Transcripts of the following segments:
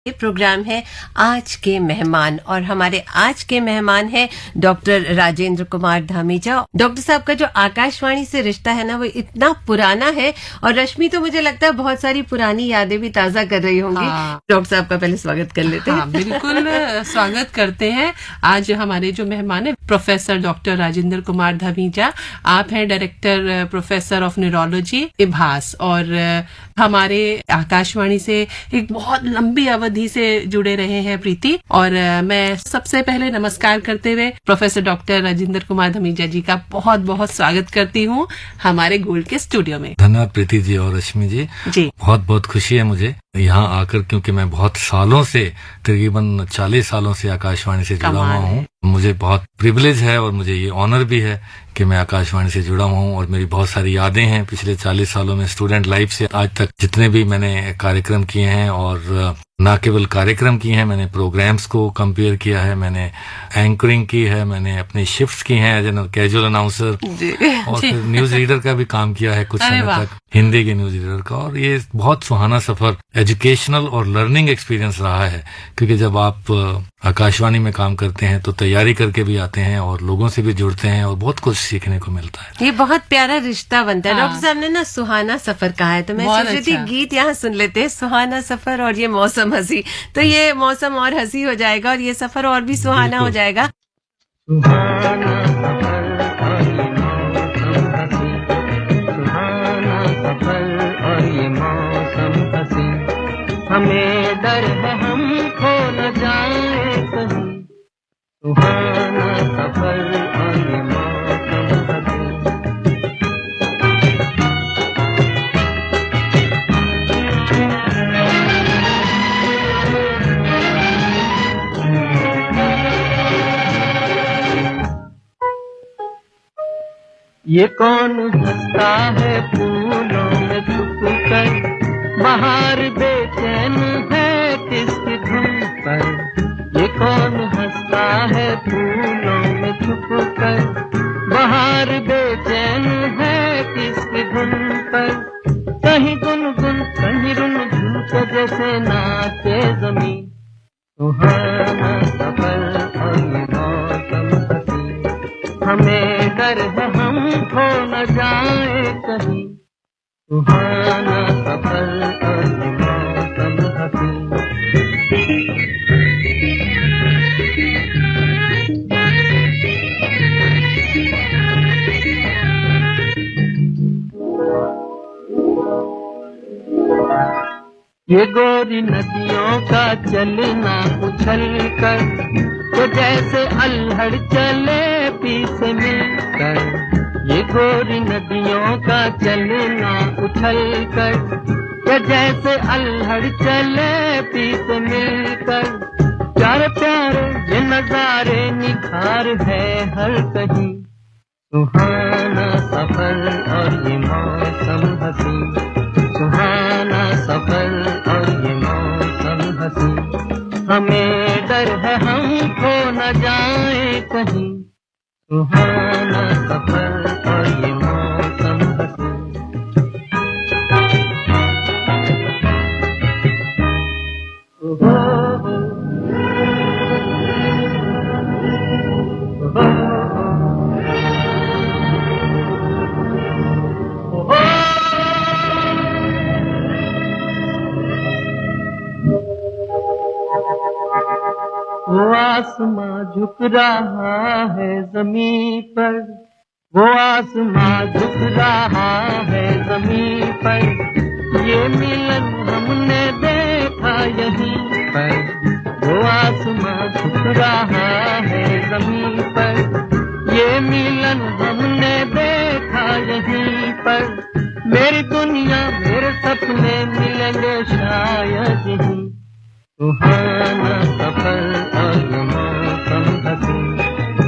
ये प्रोग्राम है आज के मेहमान और हमारे आज के मेहमान हैं डॉक्टर राजेंद्र कुमार धामीजा। डॉक्टर साहब का जो आकाशवाणी से रिश्ता है ना वो इतना पुराना है और रश्मि तो मुझे लगता है बहुत सारी पुरानी यादें भी ताजा कर रही होंगी। डॉक्टर साहब का पहले स्वागत कर लेते हैं। बिल्कुल स्वागत करते हैं। आज हमारे जो मेहमान है प्रोफेसर डॉक्टर राजेंद्र कुमार धामीजा, आप हैं डायरेक्टर प्रोफेसर ऑफ न्यूरोलॉजी इभास और हमारे आकाशवाणी से एक बहुत लंबी अवधि से जुड़े रहे हैं प्रीति। और मैं सबसे पहले नमस्कार करते हुए प्रोफेसर डॉक्टर राजेंद्र कुमार धामीजा जी का बहुत बहुत स्वागत करती हूँ हमारे गोल्ड के स्टूडियो में। धन्यवाद प्रीति जी और रश्मि जी। बहुत बहुत खुशी है मुझे यहाँ आकर, क्योंकि मैं बहुत सालों से तकरीबन 40 सालों से आकाशवाणी से जुड़ा हुआ हूँ। मुझे बहुत प्रिविलेज है और मुझे ये ऑनर भी है कि मैं आकाशवाणी से जुड़ा हूँ और मेरी बहुत सारी यादें हैं पिछले 40 सालों में स्टूडेंट लाइफ से आज तक जितने भी मैंने कार्यक्रम किए हैं और न केवल कार्यक्रम किए हैं, मैंने प्रोग्राम्स को कंपेयर किया है, मैंने एंकरिंग की है, मैंने अपनी शिफ्ट्स की हैं एज एन कैजुअल अनाउंसर और फिर न्यूज रीडर का भी काम किया है कुछ समय तक, हिंदी के न्यूज रीडर का। और ये बहुत सुहाना सफर, एजुकेशनल और लर्निंग एक्सपीरियंस रहा है, क्योंकि जब आप आकाशवाणी में काम करते हैं तो तैयारी करके भी आते हैं और लोगों से भी जुड़ते हैं और बहुत कुछ सीखने को मिलता है। ये बहुत प्यारा रिश्ता बनता है। डॉक्टर साहब ने ना सुहाना सफर कहा है तो मैं सोच रही थी गीत यहाँ सुन लेते हैं, सुहाना सफर और ये मौसम हंसी, तो ये मौसम और हंसी हो जाएगा और ये सफर और भी सुहाना हो जाएगा। सुहाना सफर और ये मौसम हंसी, हमें डर है हम खो न जाए कहीं। सुहाना सफर और ये मौसम हंसी। ये कौन हंसता है फूलों में छुप कर, बाहर बेचैन है किसकी धुन पर। ये कौन हंसता है फूलों में छुप कर, बाहर बेचैन है किसकी धुन पर। कहीं गुनगुन कहीं रुनझुन के जैसे नाचे जमीन। सुहाना सफर और ये मौसम हंसी, हमें डर है हम खो न जाए कहीं। सुहाना सफर और ये मौसम हंसी। ये गोरी नदियों का चलना उछल कर, तो जैसे अल्हड़ चले पीछे मिलकर। ये गोरी नदियों का चलना उछल कर, तो जैसे अल्हड़ चले पीछे मिलकर। प्यारे प्यारे ये नजारे निखार है हर कहीं। सुहाना सफर और ये मौसम हंसी, सुहाना सफर और ये मौसम हंसी, हमें डर है हम खो न जाए कहीं। सुहाना सफर और ये मौसम हंसी। वो आसमां झुक रहा है जमीन पर, वो आसमां झुक रहा है जमीन पर। ये मिलन हमने देखा यहीं पर, वो आसमां झुक रहा है जमीन पर। ये मिलन हमने देखा यहीं पर। मेरी दुनिया मेरे सपने मिलेंगे शायद यहीं। सुहाना सफर और ये मौसम हंसी,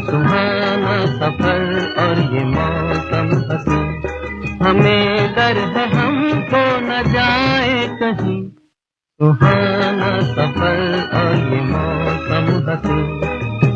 सुहाना सफर और ये मौसम हंसी, हमें डर है हम खो न जाए कहीं। सुहाना सफर और ये मौसम हंसी,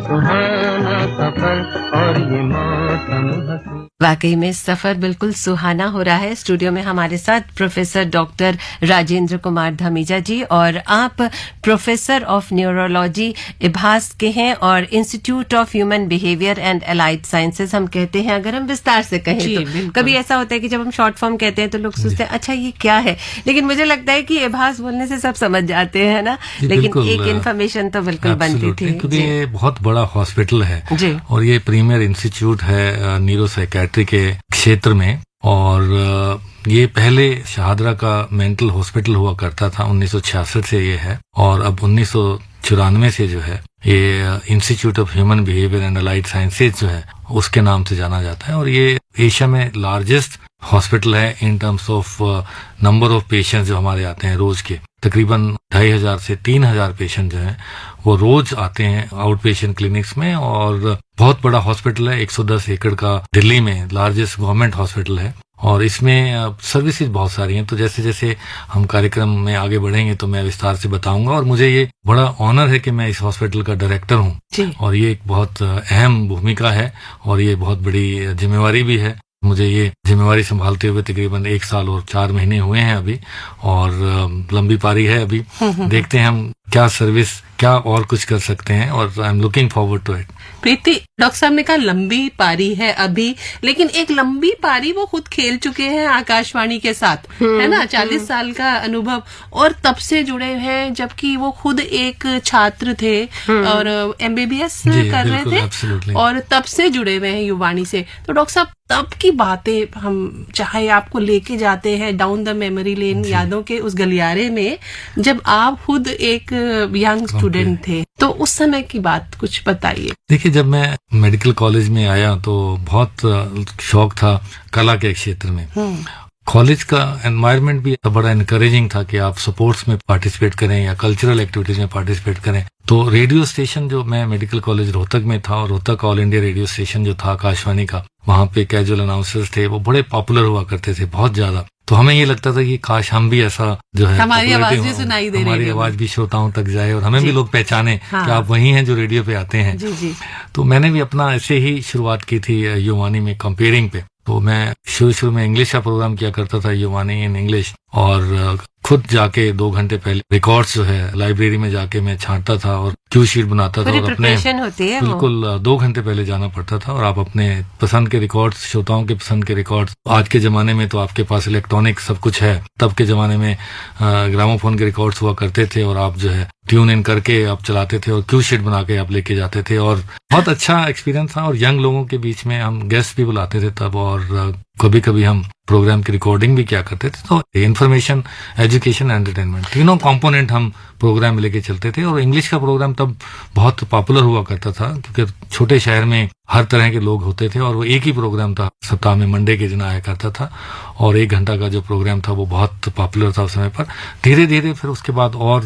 सुहाना सफर और ये मौसम हंसी। वाकई में सफर बिल्कुल सुहाना हो रहा है। स्टूडियो में हमारे साथ प्रोफेसर डॉक्टर राजेंद्र कुमार धमीजा जी, और आप प्रोफेसर ऑफ न्यूरोलॉजी इभास के हैं और institute of human behaviour and allied sciences हम कहते हैं, अगर हम विस्तार से कहें तो। कभी ऐसा होता है कि जब हम शॉर्ट फॉर्म कहते हैं तो लोग सोचते हैं अच्छा ये क्या है, लेकिन मुझे लगता है कि इभास बोलने से सब समझ जाते हैं ना, लेकिन एक इन्फॉर्मेशन तो बिल्कुल बनती थी, क्योंकि ये बहुत बड़ा हॉस्पिटल है और ये प्रीमियर इंस्टीट्यूट है न्यूरो साइकेट्री के क्षेत्र में। और ये पहले शहादरा का मेंटल हॉस्पिटल हुआ करता था, 1966 से ये है, और अब 1994 से जो है ये institute of human behaviour and allied sciences जो है उसके नाम से जाना जाता है। और ये एशिया में लार्जेस्ट हॉस्पिटल है in terms of number of patients जो हमारे आते हैं रोज के। तकरीबन 2500 से 3000 पेशेंट जो हैं वो रोज आते हैं आउट पेशेंट क्लिनिक्स में। और बहुत बड़ा हॉस्पिटल है, 110 एकड़ का दिल्ली में लार्जेस्ट गवर्नमेंट हॉस्पिटल है, और इसमें सर्विसेज बहुत सारी हैं। तो जैसे जैसे हम कार्यक्रम में आगे बढ़ेंगे तो मैं विस्तार से बताऊंगा। और मुझे ये बड़ा ऑनर है कि मैं इस हॉस्पिटल का डायरेक्टर हूँ, और ये एक बहुत अहम भूमिका है और ये बहुत बड़ी जिम्मेवारी भी है। मुझे ये जिम्मेवारी संभालते हुए तकरीबन 1 साल और 4 महीने हुए हैं अभी, और लंबी पारी है अभी। देखते हैं हम क्या सर्विस, क्या और कुछ कर सकते हैं, और I am looking forward to it. Preeti, doctor साहब ने कहा लंबी पारी है अभी, लेकिन एक लंबी पारी वो खुद खेल चुके हैं आकाशवाणी के साथ, है ना, 40 साल का अनुभव, और तब से जुड़े हैं, जबकि वो खुद एक छात्र थे और MBBS कर रहे थे, और तब से जुड़े हुए हैं युवाणी से। तो डॉक्टर साहब, तब की बातें हम चाहे आपको लेके जाते हैं डाउन द मेमोरी लेन, यादों के उस गलियारे में, जब आप खुद एक यंग स्टूडेंट थे, तो उस समय की बात कुछ बताइए। देखिए, जब मैं मेडिकल कॉलेज में आया तो बहुत शौक था कला के क्षेत्र में। कॉलेज का एनवायरनमेंट भी बड़ा इनकरेजिंग था कि आप स्पोर्ट्स में पार्टिसिपेट करें या कल्चरल एक्टिविटीज में पार्टिसिपेट करें। तो रेडियो स्टेशन जो, मैं मेडिकल कॉलेज रोहतक में था, और Rohtak all India radio station जो था आकाशवाणी का, वहाँ पे कैजुअल अनाउंसर्स थे, वो बड़े पॉपुलर हुआ करते थे, बहुत ज्यादा। तो हमें ये लगता था कि काश हम भी ऐसा जो है, हमारी आवाज भी सुनाई दे, हमारी आवाज भी श्रोताओं तक जाए और हमें भी लोग पहचाने कि आप वही हैं जो रेडियो पे आते हैं। तो मैंने भी अपना ऐसे ही शुरुआत की थी युवानी में कंपेयरिंग पे। तो मैं शुरू में इंग्लिश का प्रोग्राम किया करता था, युवानी इन इंग्लिश, और खुद जाके 2 घंटे पहले रिकॉर्ड्स जो है लाइब्रेरी में जाके मैं छांटता था और क्यू शीट बनाता था, और अपने बिल्कुल 2 घंटे पहले जाना पड़ता था, और आप अपने पसंद के रिकॉर्ड्स, श्रोताओं के पसंद के रिकॉर्ड्स, आज के जमाने में तो आपके पास इलेक्ट्रॉनिक सब कुछ है, तब के जमाने में ग्रामोफोन के रिकॉर्ड्स हुआ करते थे, और आप जो है ट्यून इन करके आप चलाते थे और क्यू शीट बना के आप लेके जाते थे, और बहुत अच्छा एक्सपीरियंस था। और यंग लोगों के बीच में हम गेस्ट भी बुलाते थे तब, और कभी कभी हम प्रोग्राम की रिकॉर्डिंग भी क्या करते थे। तो इन्फॉर्मेशन, एजुकेशन, एंटरटेनमेंट, तीनों कंपोनेंट हम प्रोग्राम में लेके चलते थे। और इंग्लिश का प्रोग्राम तब बहुत पॉपुलर हुआ करता था, क्योंकि छोटे शहर में हर तरह के लोग होते थे, और वो एक ही प्रोग्राम था सप्ताह में, मंडे के दिन आया करता था, और 1 घंटा का जो प्रोग्राम था वो बहुत पॉपुलर था उस समय पर। धीरे धीरे फिर उसके बाद और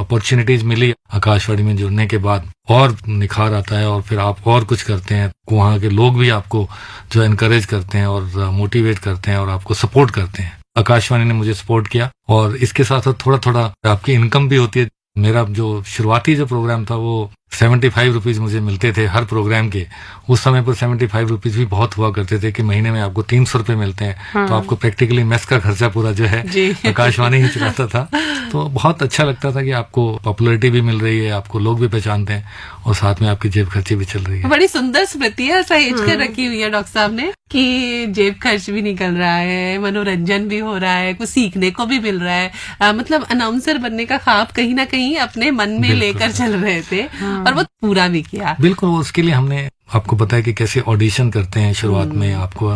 अपॉर्चुनिटीज मिली आकाशवाणी में जुड़ने के बाद, और निखार आता है, और फिर आप और कुछ करते हैं, वहाँ के लोग भी आपको जो एनकरेज करते हैं और मोटिवेट करते हैं और आपको सपोर्ट करते हैं। आकाशवाणी ने मुझे सपोर्ट किया, और इसके साथ साथ थोड़ा थोड़ा आपकी इनकम भी होती है। मेरा जो शुरुआती जो प्रोग्राम था वो 75 रुपीज मुझे मिलते थे हर प्रोग्राम के। उस समय पर 75 रुपीज भी बहुत हुआ करते थे कि महीने में आपको 300 रुपए मिलते हैं, तो आपको प्रैक्टिकली मेस का खर्चा पूरा जो है आकाशवाणी ही चलाता था। तो बहुत अच्छा लगता था कि आपको पॉपुलैरिटी भी मिल रही है, आपको लोग भी पहचानते हैं, और साथ में आपकी जेब खर्ची भी चल रही है। बड़ी सुंदर स्मृतियां सहेज कर रखी हुई है डॉक्टर साहब ने, कि जेब खर्च भी निकल रहा है, मनोरंजन भी हो रहा है, कुछ सीखने को भी मिल रहा है। मतलब अनाउंसर बनने का ख्वाब कहीं ना कहीं अपने मन में लेकर चल रहे थे, और वो पूरा भी किया। बिल्कुल, उसके लिए हमने, आपको पता है कि कैसे ऑडिशन करते हैं शुरुआत में, आपको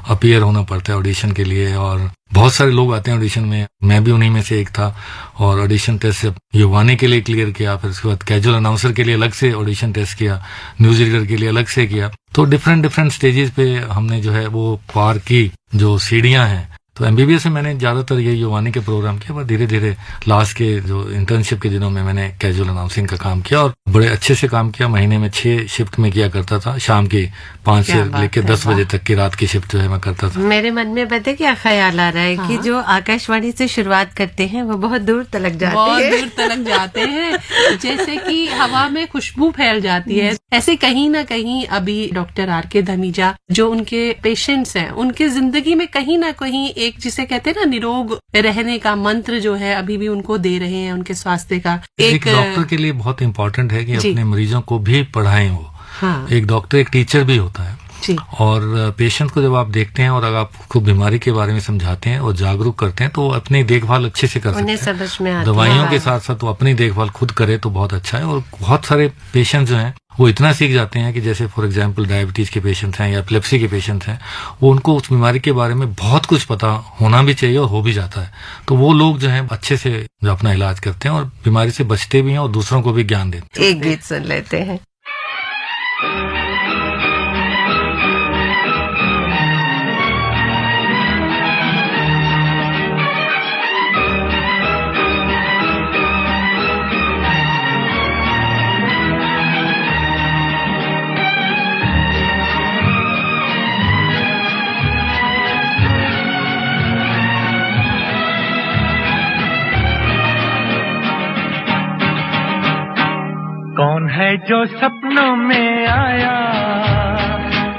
अपीयर होना पड़ता है ऑडिशन के लिए, और बहुत सारे लोग आते हैं ऑडिशन में, मैं भी उन्हीं में से एक था। और ऑडिशन टेस्ट युवानी के लिए क्लियर किया, फिर उसके बाद कैजुअल अनाउंसर के लिए अलग से ऑडिशन टेस्ट किया, न्यूज रीडर के लिए अलग से किया। तो डिफरेंट स्टेजेस पे हमने जो है वो पार की जो सीढ़ियां हैं, तो एमबीबीएस में मैंने ज्यादातर ये युवानी के प्रोग्राम किया, पर धीरे धीरे लास्ट के जो इंटर्नशिप के दिनों में मैंने कैजुअल अनाउंसिंग का काम किया और बड़े अच्छे से काम किया। महीने में 6 शिफ्ट में किया करता था, शाम की 5 से लेकर 10 बजे तक की रात की शिफ्ट जो है मैं करता था। मेरे मन में पता क्या ख्याल आ रहा है कि जो आकाशवाणी से शुरुआत करते हैं वो बहुत दूर तलक जाते हैं, बहुत दूर तलक जाते हैं, जैसे कि हवा में खुशबू फैल जाती है। ऐसे कहीं ना कहीं अभी डॉक्टर आर.के. धमीजा जो उनके पेशेंट्स हैं, उनके जिंदगी में कहीं ना कहीं एक जिसे कहते हैं ना निरोग रहने का मंत्र जो है अभी भी उनको दे रहे हैं, उनके स्वास्थ्य का। एक डॉक्टर के लिए बहुत इंपॉर्टेंट है कि अपने मरीजों को भी पढ़ाएं वो। हाँ। एक डॉक्टर एक टीचर भी होता है जी। और पेशेंट को जब आप देखते हैं और अगर आप खूब बीमारी के बारे में समझाते हैं और जागरूक करते हैं तो वो अपनी देखभाल अच्छे से कर सकते हैं। उन्हें समझ में आता है। दवाइयों के साथ साथ वो अपनी देखभाल खुद करे तो बहुत अच्छा है। और बहुत सारे पेशेंट जो हैं वो इतना सीख जाते हैं कि जैसे फॉर एग्जांपल डायबिटीज के पेशेंट्स हैं या एपिलेप्सी के पेशेंट्स हैं, वो उनको उस बीमारी के बारे में बहुत कुछ पता होना भी चाहिए और हो भी जाता है। तो वो लोग जो हैं अच्छे से जो अपना इलाज करते हैं और बीमारी से बचते भी हैं और दूसरों को भी ज्ञान देते हैं। एक गीत सुन लेते हैं। कौन है जो सपनों में आया,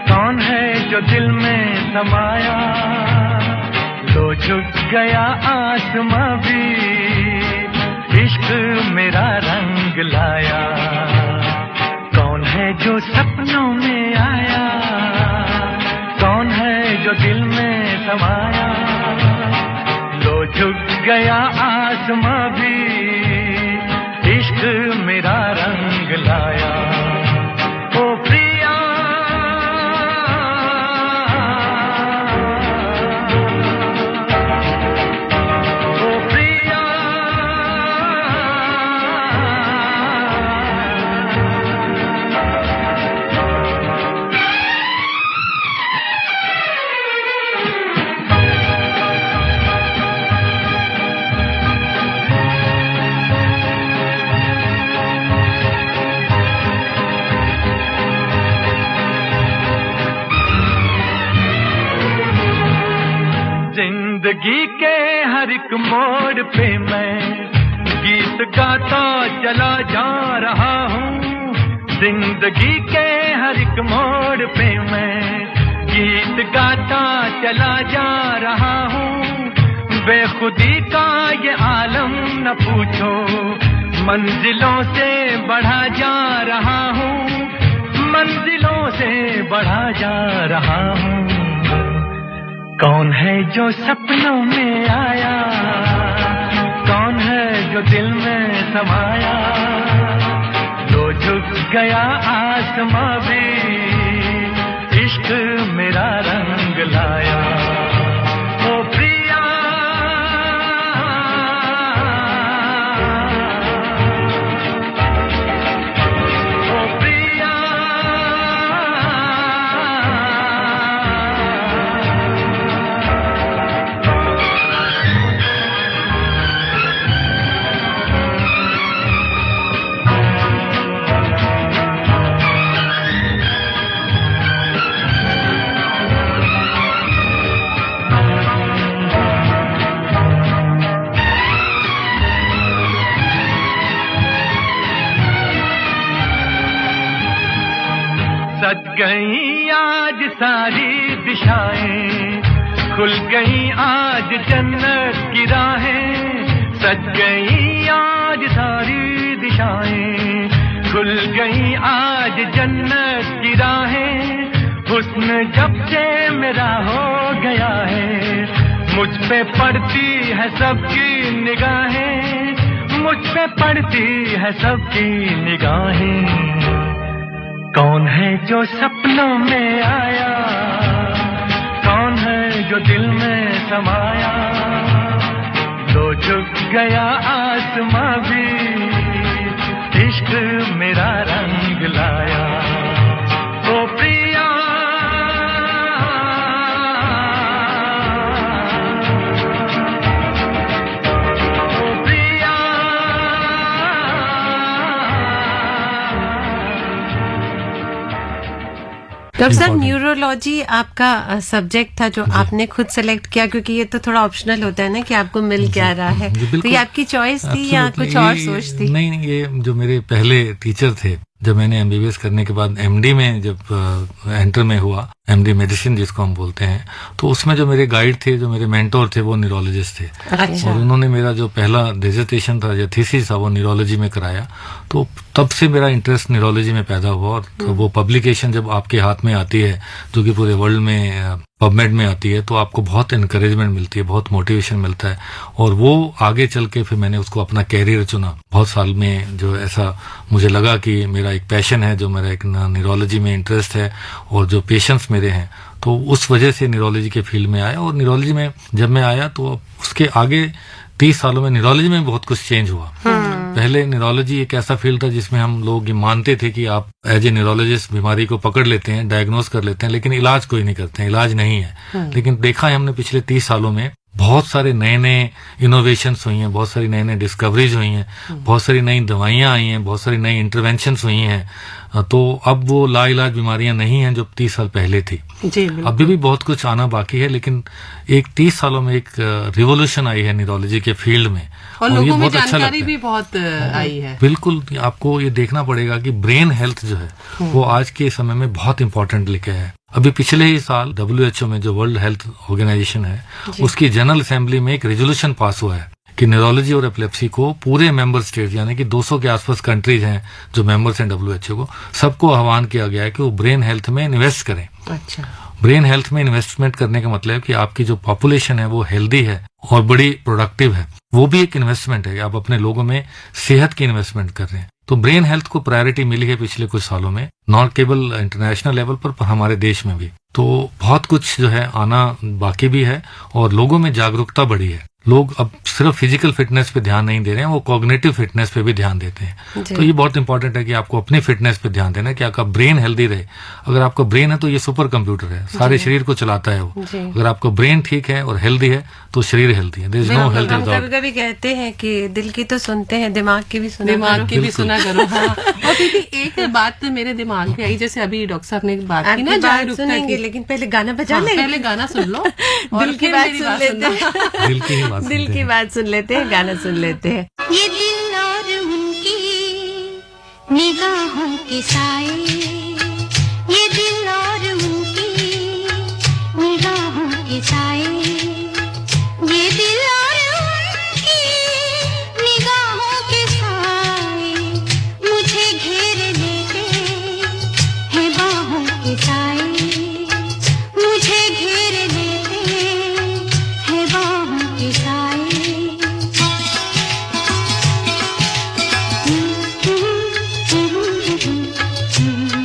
कौन है जो दिल में समाया, तो झुक गया आसमां भी इश्क मेरा रंग लाया। कौन है जो सपनों में आया, कौन है जो दिल में समाया, तो झुक गया आसमां भी इश्क मेरा रंग लाया। ओ प्रिया ओ प्रिया जिंदगी के हर एक मोड़ पे मैं गीत गाता चला जा रहा हूँ। जिंदगी के हर एक मोड़ पे मैं गीत गाता चला जा रहा हूँ। बेखुदी का ये आलम न पूछो, मंजिलों से बढ़ा जा रहा हूँ, मंजिलों से बढ़ा जा रहा हूँ। कौन है जो सपनों में आया, कौन है जो दिल में समाया, तो झुक गया आसमां भी इश्क मेरा रंग लाया। ओ प्रिया ओ प्रिया सज गई आज सारी दिशाएं, खुल गई आज जन्नत की राहें। सज गई आज सारी दिशाएं, खुल गई आज जन्नत की राहें। हुस्न जब से मेरा हो गया है, मुझ पे पड़ती है सबकी निगाहें, मुझ पे पड़ती है सबकी निगाहें। कौन है जो सपनों में आया, कौन है जो दिल में समाया, तो झुक गया आसमां भी इश्क मेरा रंग लाया। ओ प्रिया डॉक्टर साहब, important। न्यूरोलॉजी आपका सब्जेक्ट था जो आपने खुद सेलेक्ट किया, क्योंकि ये तो थोड़ा ऑप्शनल होता है ना कि आपको मिल क्या रहा है, तो ये आपकी चॉइस थी या कुछ और सोच थी? नहीं, ये जो मेरे पहले टीचर थे, जब मैंने एमबीबीएस करने के बाद एमडी में जब एंटर में हुआ, एमडी मेडिसिन जिसको हम बोलते हैं, तो उसमें जो मेरे गाइड थे, जो मेरे मेंटोर थे, वो न्यूरोलॉजिस्ट थे। अच्छा। और उन्होंने मेरा जो पहला डिसर्टेशन था या थीसिस था वो न्यूरोलॉजी में कराया, तो तब से मेरा इंटरेस्ट न्यूरोलॉजी में पैदा हुआ। और तो वो पब्लिकेशन जब आपके हाथ में आती है, जो कि पूरे वर्ल्ड में पबमेड में आती है, तो आपको बहुत इनकरेजमेंट मिलती है, बहुत मोटिवेशन मिलता है। और वो आगे चल के फिर मैंने उसको अपना कैरियर चुना। बहुत साल में जो ऐसा मुझे लगा कि मेरा एक पैशन है, जो मेरा एक न्यूरोलॉजी में इंटरेस्ट है और जो पेशेंट्स मेरे हैं, तो उस वजह से न्यूरोलॉजी के फील्ड में आया। और न्यूरोलॉजी में जब मैं आया तो उसके आगे 30 सालों में न्यूरोलॉजी में बहुत कुछ चेंज हुआ। पहले न्यूरोलॉजी एक ऐसा फील्ड था जिसमें हम लोग ये मानते थे कि आप एज ए न्यूरोलॉजिस्ट बीमारी को पकड़ लेते हैं, डायग्नोज कर लेते हैं, लेकिन इलाज कोई नहीं करते हैं, इलाज नहीं है। लेकिन देखा है हमने पिछले 30 सालों में बहुत सारे नए नए इनोवेशंस हुई हैं, बहुत सारी नई नई डिस्कवरीज हुई हैं, बहुत सारी नई दवाइयां आई हैं, बहुत सारी नई इंटरवेंशंस हुई हैं। तो अब वो लाइलाज बीमारियां नहीं हैं जो 30 साल पहले थी। जी, अभी भी बहुत कुछ आना बाकी है, लेकिन एक 30 सालों में एक रिवोल्यूशन आई है न्यूरोलॉजी के फील्ड में, और ये लोगों में बहुत अच्छा जानकारी लगता भी है। बहुत आई है। बिल्कुल, आपको ये देखना पड़ेगा कि ब्रेन हेल्थ जो है वो आज के समय में बहुत इंपॉर्टेंट लिखा है। अभी पिछले ही साल WHO में, जो वर्ल्ड हेल्थ ऑर्गेनाइजेशन है, उसकी जनरल असेंबली में एक रेजोल्यूशन पास हुआ है कि न्यूरोलॉजी और एपिलेप्सी को पूरे मेंबर स्टेट, यानी कि 200 के आसपास कंट्रीज हैं जो मेंबर्स हैं WHO को, सबको आह्वान किया गया है कि वो ब्रेन हेल्थ में इन्वेस्ट करें। अच्छा। ब्रेन हेल्थ में इन्वेस्टमेंट करने का मतलब है कि आपकी जो पॉपुलेशन है वो हेल्दी है और बड़ी प्रोडक्टिव है। वो भी एक इन्वेस्टमेंट है कि आप अपने लोगों में सेहत की इन्वेस्टमेंट कर रहे हैं। तो ब्रेन हेल्थ को प्रायोरिटी मिली है पिछले कुछ सालों में, नॉट केवल इंटरनेशनल लेवल पर हमारे देश में भी। तो बहुत कुछ जो है आना बाकी भी है और लोगों में जागरूकता बढ़ी है। लोग अब सिर्फ फिजिकल फिटनेस पे ध्यान नहीं दे रहे हैं, वो कॉग्निटिव फिटनेस पे भी ध्यान देते हैं। तो ये बहुत इंपॉर्टेंट है कि आपको अपनी फिटनेस पे ध्यान देना है कि आपका ब्रेन हेल्दी रहे। अगर आपका ब्रेन है तो ये सुपर कंप्यूटर है, सारे शरीर को चलाता है वो। अगर आपका ब्रेन ठीक है और हेल्दी है तो शरीर हेल्दी है। देयर इज नो हेल्थ हम विदाउट। कभी-कभी कहते हैं कि दिल की तो सुनते हैं, दिमाग की भी सुना दिमाग करो। की भी सुना करो। हाँ। और दीदी, एक बात मेरे दिमाग में आई, जैसे अभी डॉक्टर साहब ने एक बात की आपकी ना, बात जागरूकता सुनेंगे, की। लेकिन पहले गाना बजा हाँ, लें। पहले गाना सुन लो और दिल की फिर बात मेरी सुन बात लेते सुनना। हैं। दिल की ही बात दिल सुनते की हैं। बात सुन लेते हैं, गाना सुन लेते हैं। ये दिल और उनकी निगाहों के साए, ये दिल और उनकी निगाहों के साए, ये दिल और उनकी निगाहों के साए मुझे घेर लेते हैं बाहों के साए, मुझे घेर लेते हैं बाहों के साए। Mm-hmm.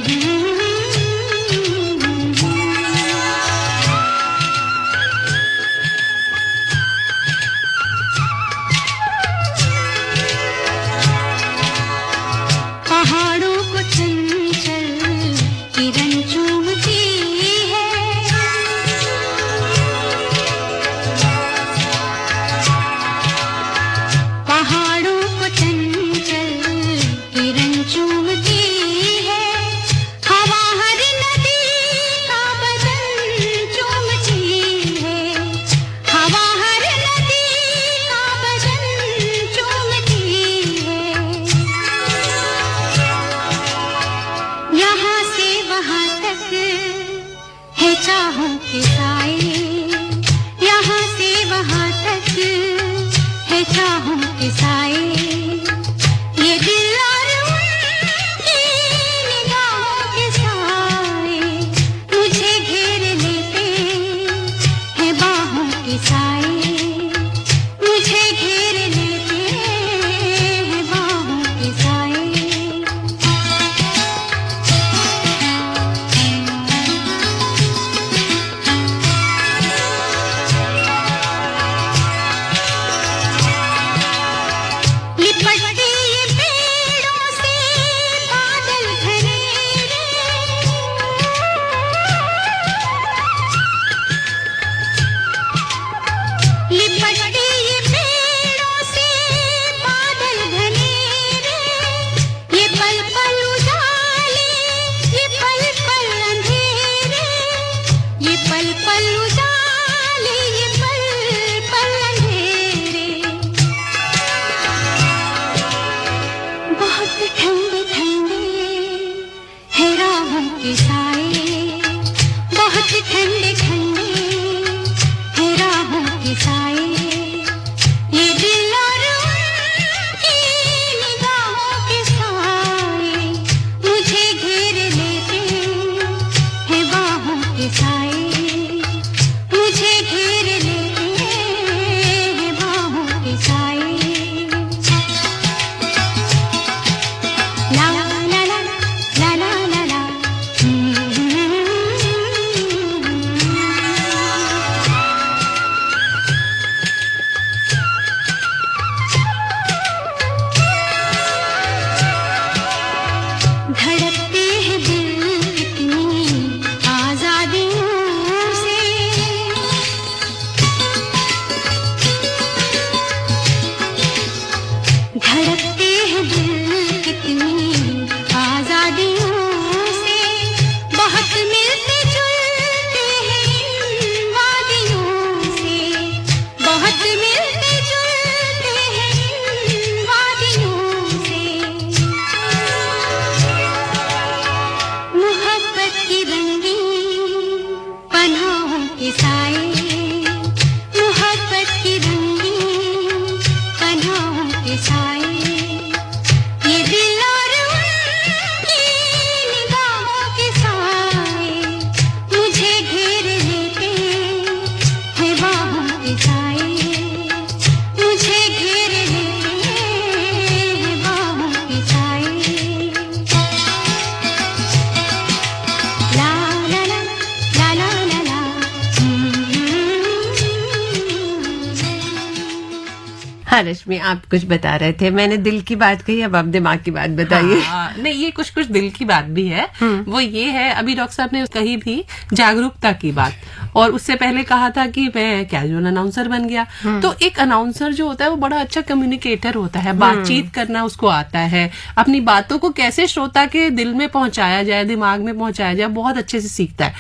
हाँ रश्मि, आप कुछ बता रहे थे, मैंने दिल की बात कही, अब आप दिमाग की बात बताइए। नहीं, ये कुछ कुछ दिल की बात भी है। वो ये है, अभी डॉक्टर साहब ने कही भी जागरूकता की बात, और उससे पहले कहा था कि मैं कैजुअल अनाउंसर बन गया। तो एक अनाउंसर जो होता है वो बड़ा अच्छा कम्युनिकेटर होता है, बातचीत करना उसको आता है, अपनी बातों को कैसे श्रोता के दिल में पहुंचाया जाए, दिमाग में पहुंचाया जाए, बहुत अच्छे से सीखता है।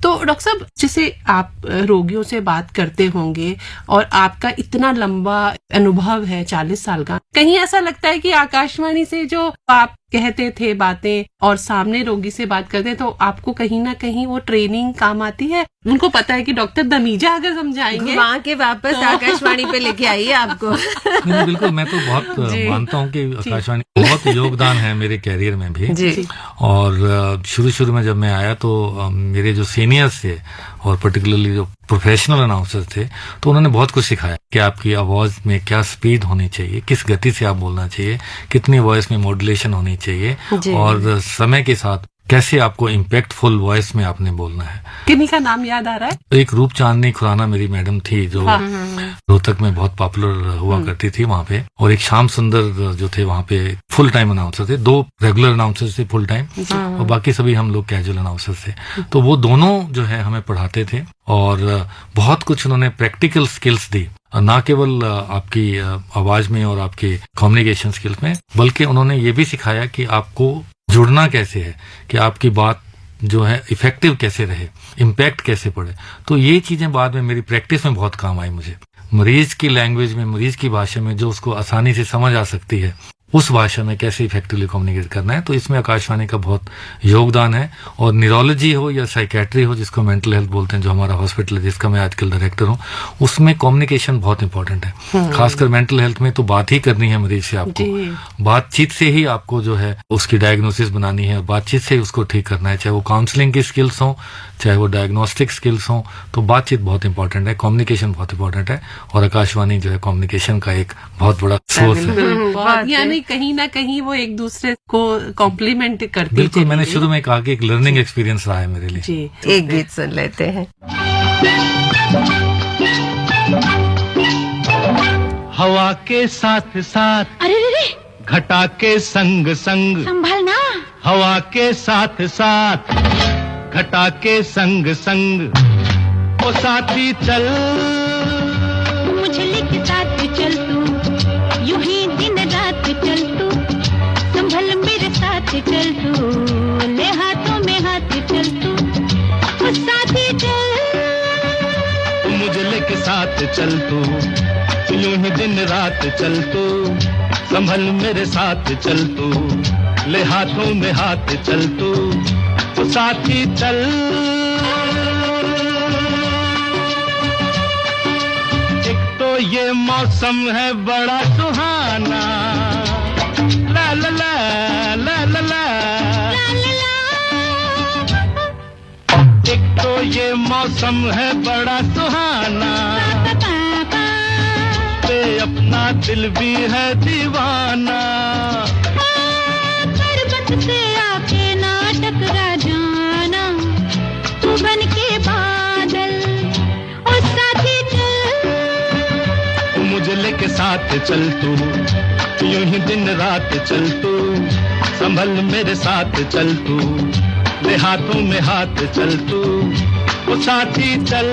तो डॉक्टर साहब, जैसे आप रोगियों से बात करते होंगे और आपका इतना लंबा अनुभव है 40 साल का, कहीं ऐसा लगता है कि आकाशवाणी से जो आप कहते थे बातें और सामने रोगी से बात करते हैं, तो आपको कहीं ना कहीं वो ट्रेनिंग काम आती है? उनको पता है कि डॉक्टर दमीजा अगर समझाएंगे वहाँ के वापस आकाशवाणी पे लेके आइए आपको। नहीं, बिल्कुल, मैं तो बहुत मानता हूँ कि आकाशवाणी बहुत योगदान है मेरे कैरियर में भी। जी। और शुरू में जब मैं आया तो मेरे जो सीनियर्स थे और पर्टिकुलरली जो प्रोफेशनल अनाउंसर थे, तो उन्होंने बहुत कुछ सिखाया कि आपकी आवाज में क्या स्पीड होनी चाहिए, किस गति से आप बोलना चाहिए, कितनी वॉइस में मॉड्यूलेशन होनी चाहिए, और समय के साथ कैसे आपको इम्पैक्टफुल वॉइस में आपने बोलना है। किन्हीं का नाम याद आ रहा है? एक रूप चांदनी खुराना मेरी मैडम थी, जो रोहतक में बहुत पॉपुलर हुआ करती थी वहाँ पे, और एक श्याम सुंदर जो थे वहाँ पे फुल टाइम अनाउंसर थे, 2 रेगुलर अनाउंसर थे फुल टाइम, और बाकी सभी हम लोग कैजुअल अनाउंसर थे। तो वो दोनों जो है हमें पढ़ाते थे, और बहुत कुछ उन्होंने प्रैक्टिकल स्किल्स दी, ना केवल आपकी आवाज में और आपके कम्युनिकेशन स्किल्स में, बल्कि उन्होंने ये भी सिखाया कि आपको जुड़ना कैसे है, कि आपकी बात जो है इफेक्टिव कैसे रहे, इम्पैक्ट कैसे पड़े। तो ये चीजें बाद में मेरी प्रैक्टिस में बहुत काम आई मुझे। मरीज की लैंग्वेज में, मरीज की भाषा में जो उसको आसानी से समझ आ सकती है, उस भाषा में कैसे इफेक्टिवली कम्युनिकेट करना है। तो इसमें आकाशवाणी का बहुत योगदान है। और न्यूरोलॉजी हो या साइकेट्री हो, जिसको मेंटल हेल्थ बोलते हैं, जो हमारा हॉस्पिटल है जिसका मैं आजकल डायरेक्टर हूँ, उसमें कम्युनिकेशन बहुत इंपॉर्टेंट है। खासकर मेंटल हेल्थ में तो बात ही करनी है मरीज से आपको, बातचीत से ही आपको जो है उसकी डायग्नोसिस बनानी है, बातचीत से ही उसको ठीक करना है, चाहे वो काउंसलिंग की स्किल्स हो, चाहे वो डायग्नोस्टिक स्किल्स हो। तो बातचीत बहुत इंपॉर्टेंट है, कम्युनिकेशन बहुत इंपॉर्टेंट है, और आकाशवाणी जो है कम्युनिकेशन का एक बहुत बड़ा सोर्स है। यानी कहीं ना कहीं वो एक दूसरे को कॉम्प्लीमेंट करती। बिल्कुल, मैंने शुरू में कहा कि एक लर्निंग एक्सपीरियंस रहा है मेरे लिए। जी। एक गीत सुन लेते हैं। हवा के साथ साथ, अरे रे, घटा के संग संग, संभलना। हवा के साथ साथ, घटा के संग संग, ओ साथी चल, मुझे लेके साथ चल तू, यूं ही दिन रात चल तू, संभल मेरे साथ चल तू, ले हाथों में हाथ चल तू, ओ साथी चल, मुझे लेके साथ चल तू, यूं ही दिन रात चल तू, संभल मेरे साथ चल तू, ले हाथों में हाथ चल तू, ओ साथी चल। एक तो ये मौसम है बड़ा सुहाना, ला ला ला ला ला ला, एक तो ये मौसम है बड़ा सुहाना, पे अपना दिल भी है दीवाना, पर्वत से आके ना टकरा जाना, तू बन के बादल, ओ साथी चल, मुझे लेके साथ चल तू, यूं ही दिन रात चल तू, संभल मेरे साथ चल तू, ले हाथों में हाथ चल तू, ओ साथी चल।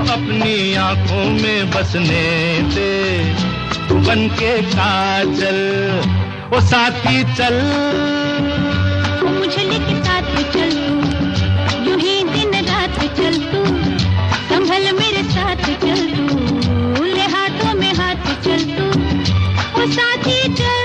अपनी आंखों में बसने दे, तू बन के काजल, ओ साथी चल, मुझे लेके साथ चल तू, यूं ही दिन रात चल तू, संभल मेरे साथ चल तू, ले हाथों में हाथ चल तू, ओ साथी चल।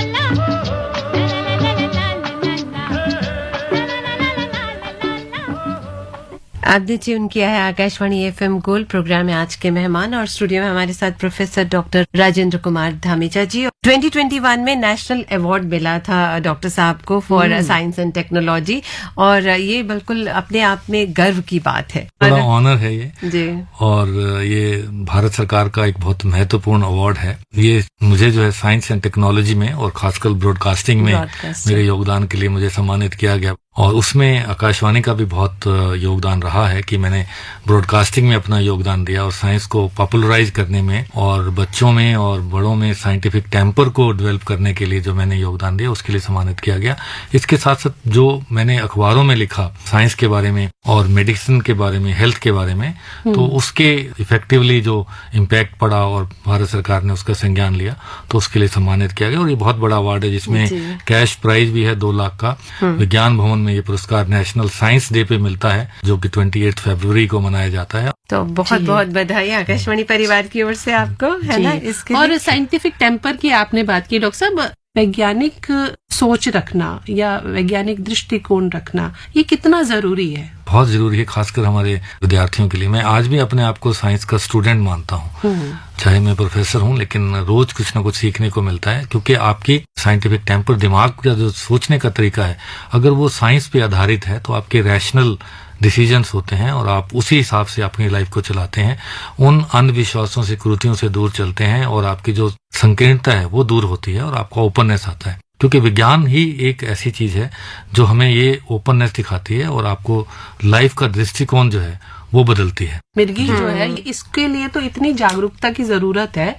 आपने ट्यून किया है आकाशवाणी एफएम गोल्ड। प्रोग्राम में आज के मेहमान और स्टूडियो में हमारे साथ प्रोफेसर डॉक्टर राजेंद्र कुमार धामीजा जी। 2021 में नेशनल अवार्ड मिला था डॉक्टर साहब को फॉर साइंस एंड टेक्नोलॉजी, और ये बिल्कुल अपने आप में गर्व की बात है, बड़ा ऑनर है ये जी। और ये भारत सरकार का एक बहुत महत्वपूर्ण अवार्ड है। ये मुझे जो है साइंस एंड टेक्नोलॉजी में और खासकर ब्रॉडकास्टिंग में मेरे योगदान के लिए मुझे सम्मानित किया गया, और उसमें आकाशवाणी का भी बहुत योगदान रहा है कि मैंने ब्रॉडकास्टिंग में अपना योगदान दिया और साइंस को पॉपुलराइज करने में और बच्चों में और बड़ों में साइंटिफिक टेम्पर को डेवलप करने के लिए जो मैंने योगदान दिया उसके लिए सम्मानित किया गया। इसके साथ साथ जो मैंने अखबारों में लिखा साइंस के बारे में और मेडिसिन के बारे में, हेल्थ के बारे में, तो उसके इफेक्टिवली जो इम्पैक्ट पड़ा और भारत सरकार ने उसका संज्ञान लिया तो उसके लिए सम्मानित किया गया। और ये बहुत बड़ा अवार्ड है जिसमें कैश प्राइज भी है 2 लाख का। विज्ञान भवन में ये पुरस्कार नेशनल साइंस डे पे मिलता है जो कि 28 फरवरी को मनाया जाता है। तो बहुत बहुत बधाई आकाशवाणी परिवार की ओर से आपको, है ना, इसके और लिए। साइंटिफिक टेम्पर की आपने बात की डॉक्टर साहब, वैज्ञानिक सोच रखना या वैज्ञानिक दृष्टिकोण रखना ये कितना जरूरी है? बहुत जरूरी है, खासकर हमारे विद्यार्थियों के लिए। मैं आज भी अपने आप को साइंस का स्टूडेंट मानता हूँ, चाहे मैं प्रोफेसर हूँ, लेकिन रोज कुछ ना कुछ सीखने को मिलता है, क्योंकि आपकी साइंटिफिक टेम्पर, दिमाग का जो सोचने का तरीका है, अगर वो साइंस पे आधारित है तो आपके रैशनल डिसीजंस होते हैं और आप उसी हिसाब से अपनी लाइफ को चलाते हैं, उन अंधविश्वासों से, कुरीतियों से दूर चलते हैं और आपकी जो संकीर्णता है वो दूर होती है और आपका ओपननेस आता है। क्योंकि विज्ञान ही एक ऐसी चीज है जो हमें ये ओपननेस दिखाती है और आपको लाइफ का दृष्टिकोण जो है वो बदलती है। मिर्गी जो है, इसके लिए तो इतनी जागरूकता की जरूरत है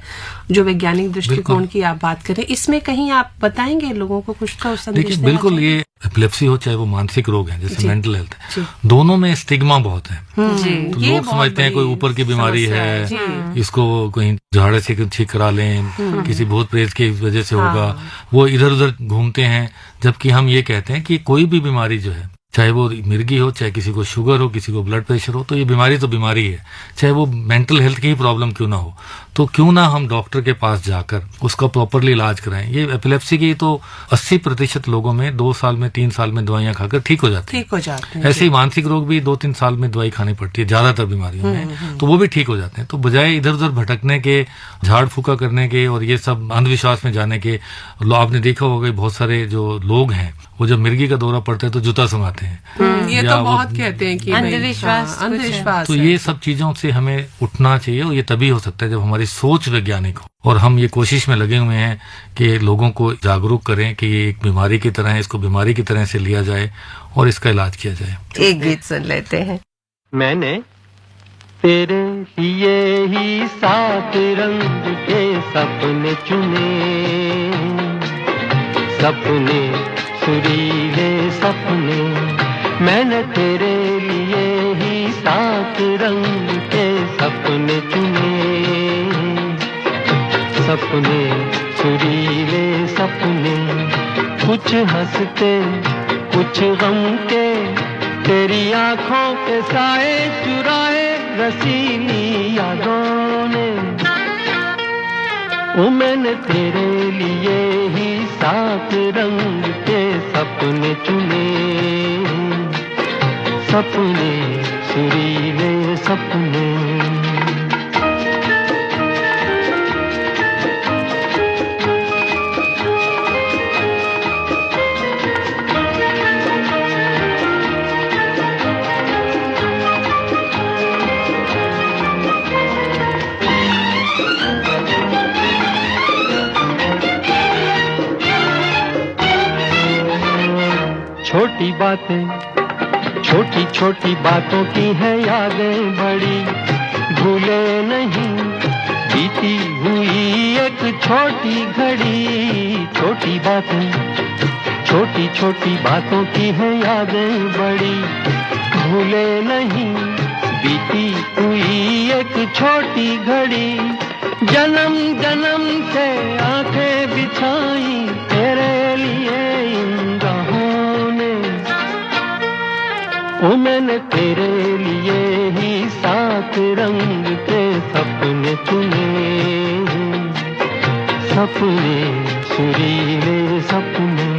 जो वैज्ञानिक दृष्टिकोण की आप बात करें, इसमें कहीं आप बताएंगे लोगों को कुछ तो संदेश? देखिए, बिल्कुल, ये एपिलेप्सी हो चाहे वो मानसिक रोग है जैसे मेंटल हेल्थ है, दोनों में स्टिग्मा बहुत है। तो लोग समझते हैं कोई ऊपर की बीमारी है, इसको कहीं झाड़े से ठीक करा लें, किसी भूत प्रेत की वजह से होगा, वो इधर उधर घूमते हैं। जबकि हम ये कहते हैं कि कोई भी बीमारी जो है, चाहे वो मिर्गी हो, चाहे किसी को शुगर हो, किसी को ब्लड प्रेशर हो, तो ये बीमारी तो बीमारी है, चाहे वो मेंटल हेल्थ की ही प्रॉब्लम क्यों ना हो, तो क्यों ना हम डॉक्टर के पास जाकर उसका प्रॉपरली इलाज कराएं। ये एपिलेप्सी की तो 80% लोगों में 2 साल में, 3 साल में दवाइयां खाकर ठीक हो जाती है। ऐसे ही मानसिक रोग भी 2-3 साल में दवाई खानी पड़ती है ज्यादातर बीमारियों में, तो वो भी ठीक हो जाते हैं। तो बजाय इधर उधर भटकने के, झाड़ फूका करने के और ये सब अंधविश्वास में जाने के, आपने देखा होगा बहुत सारे जो लोग हैं वो जब मिर्गी का दौरा पड़ता है तो जूता सुंघाते हैं। ये तो बहुत कहते हैं कि अंधविश्वास तो ये सब चीजों से हमें उठना चाहिए, और ये तभी हो सकता है जब हमारी सोच वैज्ञानिक हो। और हम ये कोशिश में लगे हुए हैं कि लोगों को जागरूक करें कि ये एक बीमारी की तरह है, इसको बीमारी की तरह से लिया जाए और इसका इलाज किया जाए। एक गीत सुन लेते हैं। मैंने तेरे लिए ही 7 रंग के सपने चुने, सपने सुरीले सपने, मैंने तेरे लिए ही 7 रंग के सपने चुने, सपने सुरीले सपने, कुछ हंसते कुछ गम के, तेरी आंखों के साए चुराए रसीली यादों ने। ओ मैंने तेरे लिए ही 7 रंग के सपने चुने, सपने सुरीले सपने। बातें, छोटी छोटी बातों की है यादें बड़ी, भूले नहीं बीती हुई एक छोटी घड़ी। छोटी बातें, छोटी छोटी बातों की है यादें बड़ी, भूले नहीं बीती हुई एक छोटी घड़ी। जन्म जन्म से आंखें बिछाई तेरे लिए इन राहों ने, ओ मैंने तेरे लिए ही सात रंग के सपने चुने, सपने सुरीले सपने।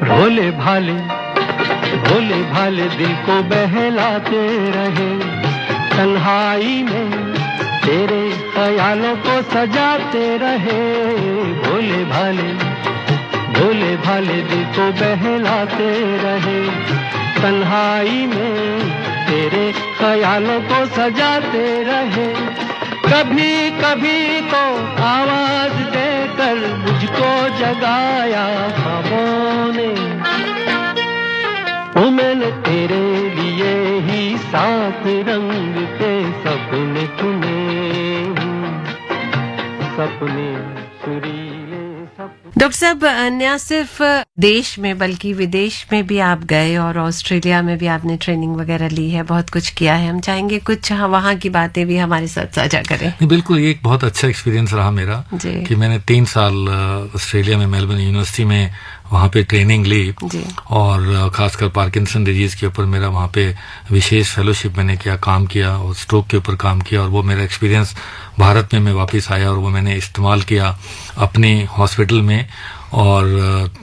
भोले भाले, भोले भाले दिल को बहलाते रहे, तन्हाई में तेरे ख्यालों को सजाते रहे। भोले भाले, भोले भाले दिल को बहलाते रहे, तन्हाई में तेरे ख्यालों को सजाते रहे। कभी कभी तो आवाज देकर मुझको जगाया ख्वाबों ने, ओ मैंने तेरे लिए ही सात रंग के सपने चुने, सपने सुरीले सपने। डॉक्टर साहब, न सिर्फ देश में बल्कि विदेश में भी आप गए और ऑस्ट्रेलिया में भी आपने ट्रेनिंग वगैरह ली है, बहुत कुछ किया है। हम चाहेंगे कुछ वहाँ की बातें भी हमारे साथ साझा करें। बिल्कुल, ये एक बहुत अच्छा एक्सपीरियंस रहा मेरा कि मैंने 3 साल ऑस्ट्रेलिया में मेलबर्न यूनिवर्सिटी में वहाँ पे ट्रेनिंग ली, और खासकर पार्किंसन डिजीज के ऊपर मेरा वहाँ पे विशेष फेलोशिप मैंने किया, काम किया, और स्ट्रोक के ऊपर काम किया। और वो मेरा एक्सपीरियंस भारत में मैं वापस आया और वो मैंने इस्तेमाल किया अपने हॉस्पिटल में। और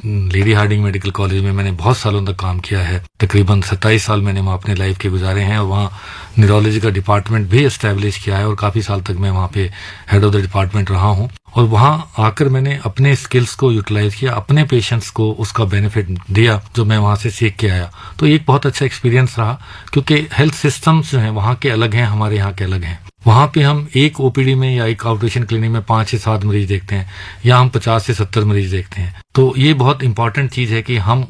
लेडी हार्डिंग मेडिकल कॉलेज में मैंने बहुत सालों तक काम किया है, तकरीबन 27 साल मैंने वहाँ अपने लाइफ के गुजारे हैं, और वहाँ न्यूरोलॉजी का डिपार्टमेंट भी एस्टेब्लिश किया है, और काफी साल तक मैं वहाँ पे हेड ऑफ द डिपार्टमेंट रहा हूँ। और वहाँ आकर मैंने अपने स्किल्स को यूटिलाइज किया, अपने पेशेंट्स को उसका बेनिफिट दिया जो मैं वहाँ से सीख के आया। तो ये एक बहुत अच्छा एक्सपीरियंस रहा, क्योंकि हेल्थ सिस्टम्स जो हैं वहाँ के अलग हैं, हमारे यहाँ के अलग हैं। वहाँ पे हम एक ओपीडी में या एक आउटपेशेंट क्लिनिक में 5 से 7 मरीज देखते हैं, या हम 50 से 70 मरीज देखते हैं। तो ये बहुत इंपॉर्टेंट चीज है कि हम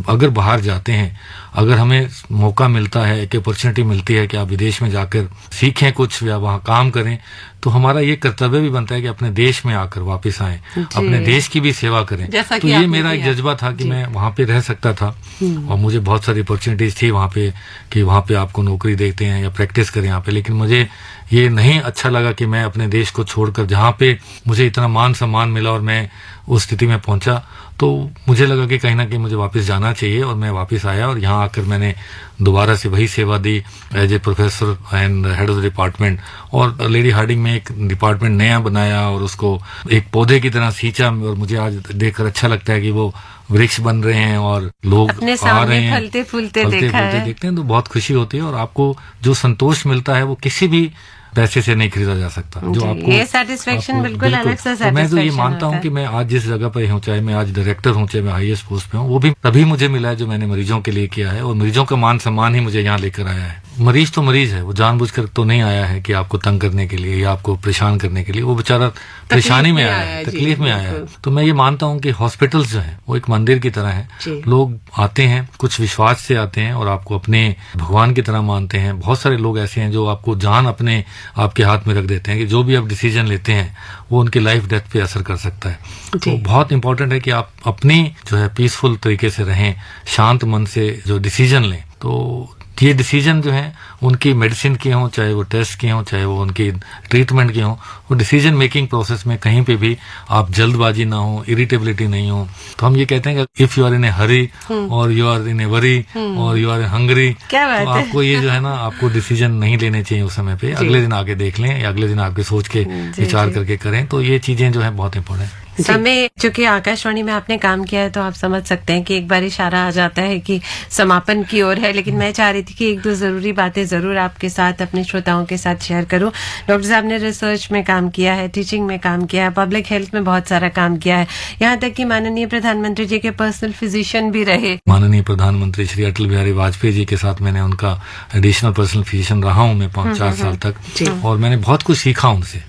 अगर बाहर जाते हैं, अगर हमें मौका मिलता है, एक अपॉर्चुनिटी मिलती है कि आप विदेश में जाकर सीखें कुछ या वहाँ काम करें, तो हमारा ये कर्तव्य भी बनता है कि अपने देश में आकर वापस आएं, अपने देश की भी सेवा करें। तो ये मेरा एक जज्बा था कि मैं वहाँ पे रह सकता था, और मुझे बहुत सारी अपॉर्चुनिटीज थी वहाँ पे कि वहाँ पे आपको नौकरी देते हैं या प्रैक्टिस करें यहाँ पे। लेकिन मुझे ये नहीं अच्छा लगा कि मैं अपने देश को छोड़कर, जहाँ पे मुझे इतना मान सम्मान मिला और मैं उस स्थिति में पहुंचा, तो मुझे लगा कि कहीं ना कहीं मुझे वापस जाना चाहिए। और मैं वापस आया और यहाँ आकर मैंने दोबारा से वही सेवा दी as a professor and head of the department. और लेडी हार्डिंग में एक डिपार्टमेंट नया बनाया और उसको एक पौधे की तरह सींचा, और मुझे आज देखकर अच्छा लगता है कि वो वृक्ष बन रहे हैं और लोग अपने आ रहे हैं, फलते फूलते देखते हैं, तो बहुत खुशी होती है। और आपको जो संतोष मिलता है वो किसी भी पैसे से नहीं खरीदा जा सकता। जो आपको ये सेटिस्फेक्शन बिल्कुल अलग सा सेटिस्फेक्शन। मैं तो ये मानता हूँ कि मैं आज जिस जगह पर हूँ, चाहे मैं आज डायरेक्टर हूँ, चाहे मैं हाईएस्ट पोस्ट पे हूँ, वो भी तभी मुझे मिला है जो मैंने मरीजों के लिए किया है, और मरीजों का मान सम्मान ही मुझे यहाँ लेकर आया है। मरीज तो मरीज है, वो जानबूझकर तो नहीं आया है कि आपको तंग करने के लिए या आपको परेशान करने के लिए, वो बेचारा परेशानी में आया है, तकलीफ में आया है। तो मैं ये मानता हूँ कि हॉस्पिटल्स जो है वो एक मंदिर की तरह है। लोग आते हैं, कुछ विश्वास से आते हैं और आपको अपने भगवान की तरह मानते हैं। बहुत सारे लोग ऐसे हैं जो आपको जान अपने आपके हाथ में रख देते हैं कि जो भी आप डिसीजन लेते हैं वो उनकी लाइफ डेथ पे असर कर सकता है। तो बहुत इंपॉर्टेंट है कि आप अपनी जो है पीसफुल तरीके से रहें, शांत मन से जो डिसीजन लें। तो ये डिसीजन जो है उनकी मेडिसिन के हों, चाहे वो टेस्ट के हों, चाहे वो उनकी ट्रीटमेंट के हों, वो डिसीजन मेकिंग प्रोसेस में कहीं पे भी आप जल्दबाजी ना हो, इरिटेबिलिटी नहीं हो। तो हम ये कहते हैं कि if you are in a hurry और you are in a worry और यू आर हंग्री, तो आपको ये जो है ना, आपको डिसीजन नहीं लेने चाहिए उस समय पे। अगले दिन आके देख लें या अगले दिन आपके सोच के विचार करके करें। तो ये चीजें जो है बहुत इंपॉर्टेंट है। समय, चूंकि आकाशवाणी में आपने काम किया है तो आप समझ सकते हैं कि एक बार इशारा आ जाता है कि समापन की ओर है, लेकिन मैं चाह रही थी कि एक दो जरूरी बातें जरूर आपके साथ, अपने श्रोताओं के साथ शेयर करूं। डॉक्टर साहब ने रिसर्च में काम किया है, टीचिंग में काम किया है, पब्लिक हेल्थ में बहुत सारा काम किया है, यहाँ तक कि माननीय प्रधानमंत्री जी के पर्सनल फिजिशियन भी रहे। माननीय प्रधानमंत्री श्री अटल बिहारी वाजपेयी जी के साथ मैंने उनका एडिशनल पर्सनल फिजिशियन रहा हूँ मैं 4 साल तक, और मैंने बहुत कुछ सीखा उनसे,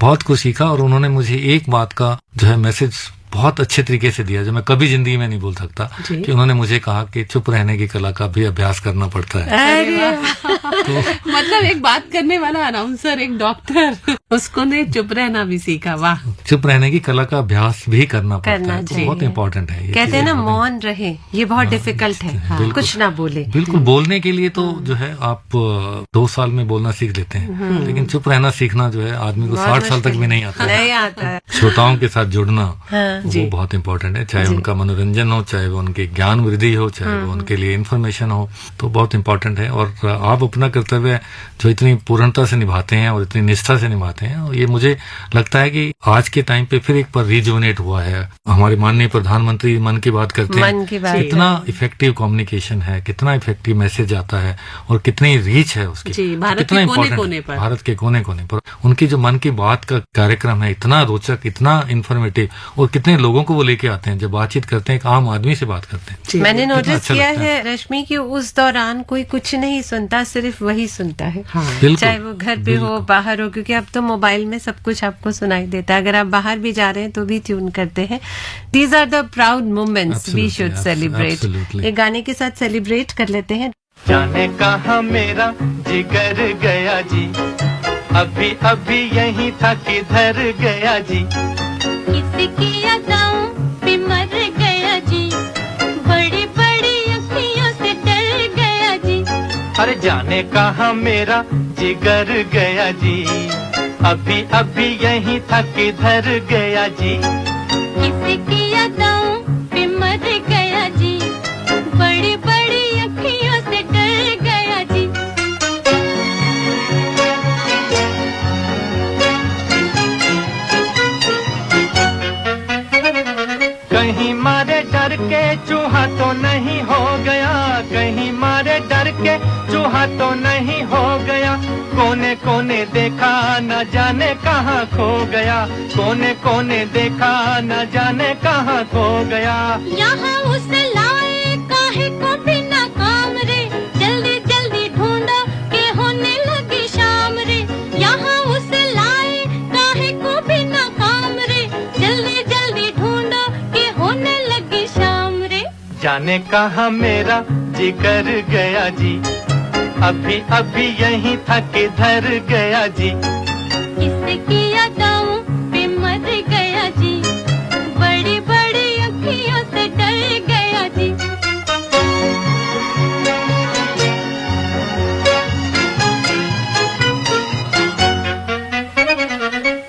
बहुत कुछ सीखा। और उन्होंने मुझे एक बात का जो है मैसेज बहुत अच्छे तरीके से दिया जो मैं कभी जिंदगी में नहीं भूल सकता, कि उन्होंने मुझे कहा कि चुप रहने की कला का भी अभ्यास करना पड़ता है। तो मतलब एक बात करने वाला अनाउंसर, एक डॉक्टर, उसको ने चुप रहना भी सीखा। वाह, चुप रहने की कला का अभ्यास भी करना पड़ता है, तो बहुत इम्पोर्टेंट है। कहते हैं ना मौन रहे, ये बहुत डिफिकल्ट है, कुछ ना बोले। बिल्कुल, बोलने के लिए तो जो है आप 2 साल में बोलना सीख लेते हैं, लेकिन चुप रहना सीखना जो है आदमी को 60 साल तक भी नहीं आता है। श्रोताओं के साथ जुड़ना वो बहुत इम्पोर्टेंट है, चाहे उनका मनोरंजन हो, चाहे वो उनके ज्ञान वृद्धि हो, चाहे वो उनके लिए इन्फॉर्मेशन हो, तो बहुत इम्पोर्टेंट है। और आप अपना कर्तव्य जो इतनी पूर्णता से निभाते हैं और इतनी निष्ठा से निभाते हैं, और ये मुझे लगता है कि आज के टाइम पे फिर एक बार रिजुवनेट हुआ है। हमारे माननीय प्रधानमंत्री मन की बात करते हैं, कितना इफेक्टिव कम्युनिकेशन है, कितना इफेक्टिव मैसेज आता है और कितनी रीच है उसकी, कितना इम्पोर्टेंट भारत के कोने कोने पर उनकी जो मन की बात का कार्यक्रम है, इतना रोचक, इतना इन्फॉर्मेटिव, और कितने लोगों को वो लेके आते हैं। जब बातचीत करते हैं, एक आम आदमी से बात करते हैं। मैंने नोटिस किया है रश्मि कि उस दौरान कोई कुछ नहीं सुनता, सिर्फ वही सुनता है, चाहे वो घर पे हो, बाहर हो, क्योंकि अब तो मोबाइल में सब कुछ आपको सुनाई देता है। अगर आप बाहर भी जा रहे हैं तो भी ट्यून करते हैं। These are the proud moments we should celebrate. एक गाने के साथ सेलिब्रेट कर लेते हैं। जाने कहाँ मेरा जिगर गया जी, अभी अभी यही था किधर गया जी, किसकी यादाओं पे मर गया जी, बड़ी बड़ी अखियों से डर गया जी। अरे जाने कहाँ मेरा जिगर गया जी, अभी अभी यही था किधर गया जी, किसकी यादाओं पे मर गया जी, बड़ी बड़ी अखियों से डर गया जी। कहीं मारे डर के चूहा तो नहीं हो गया, कहीं मारे डर के चूहा तो नहीं हो गया, कोने कोने देखा न जाने कहाँ खो गया, कोने कोने देखा न जाने कहाँ खो गया। यहाँ उसे लाए काहे को बिना काम रे, जल्दी जल्दी ढूंढो के होने लगी शाम रे। यहाँ उसे लाए काहे को बिना काम रे, जल्दी जल्दी ढूंढो के होने लगी शाम रे। जाने कहाँ मेरा जिगर गया जी, अभी अभी यही था किधर गया जी, किसकी यादाओं पे मर गया जी, बड़ी बड़ी अखियों से डर गया जी।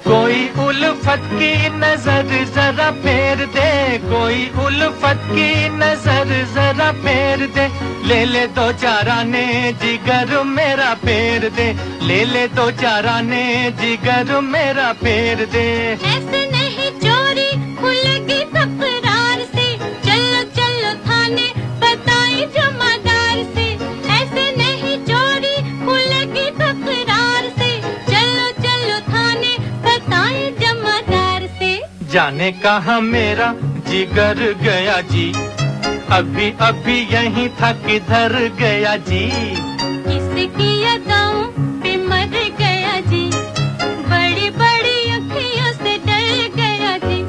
कोई उल्फत की नजर जरा फेर दे, कोई उल्फत की नजर जरा फेर दे, ले ले 2-4 आने जिगर मेरा फेर दे, ले ले 2-4 आने जिगर मेरा फेर दे। ऐसे नहीं चोरी खुलेगी तकरार से, चलो चलो थाने बताई जमादार से। ऐसे नहीं चोरी खुलेगी तकरार से, चलो चलो थाने बताई जमादार से। जाने कहाँ मेरा जिगर गया जी, अभी अभी यही था किधर गया जी, किसकी यादाओं पे मर गया जी, बड़ी बड़ी अखियों से डर गया जी।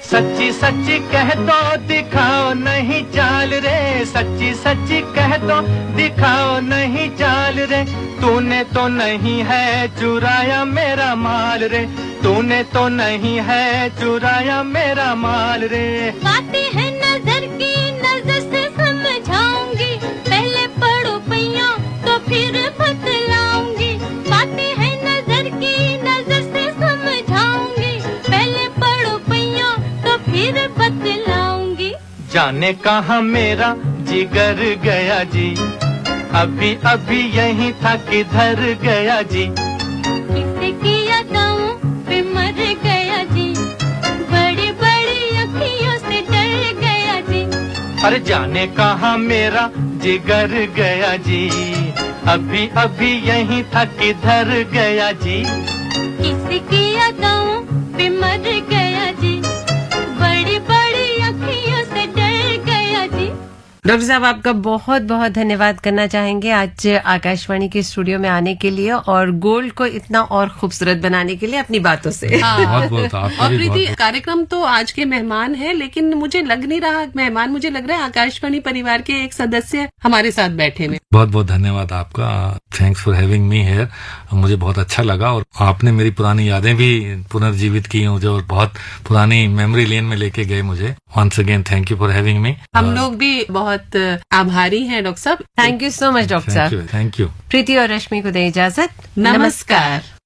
सच्ची सच्ची कह दो दिखाओ नहीं चाल रे, सच्ची सच्ची कह दो दिखाओ नहीं चाल रे, तूने तो नहीं है चुराया मेरा माल रे, तूने तो नहीं है चुराया मेरा माल रे। बातें हैं नजर की, नजर से समझाऊंगी, पहले पढ़ो पैया तो फिर बतलाऊंगी। बातें हैं नजर की, नजर से समझाऊंगी, पहले पढ़ो पैया तो फिर बतलाऊंगी। जाने कहाँ मेरा जिगर गया जी, अभी अभी यही था किधर गया जी। किसे किया गाऊं पे मर गया जी, बड़ी बड़ी अखियों से डर गया जी। अरे जाने कहाँ मेरा जिगर गया जी, अभी अभी यही था किधर गया जी। किसे किया गाऊं पे मर गया जी, बड़ी बड़ी अखियों से डर गया जी। डॉक्टर साहब आपका बहुत बहुत धन्यवाद करना चाहेंगे आज आकाशवाणी के स्टूडियो में आने के लिए और गोल्ड को इतना और खूबसूरत बनाने के लिए अपनी बातों से। बहुत बहुत आपका और भी प्रीति, बहुत कार्यक्रम तो आज के मेहमान है, लेकिन मुझे लग नहीं रहा मेहमान, मुझे लग रहा है आकाशवाणी परिवार के एक सदस्य हमारे साथ बैठे हुए। बहुत बहुत धन्यवाद आपका। Thanks for having me here. मुझे बहुत अच्छा लगा और आपने मेरी पुरानी यादें भी पुनर्जीवित की हूँ, जो बहुत पुरानी मेमोरी लेन में लेके गए मुझे। Once again thank you for having me. हम लोग भी बहुत आभारी हैं डॉक्टर साहब। Thank you so much doctor साहब। Thank you. प्रीति और रश्मि को दे इजाजत। नमस्कार।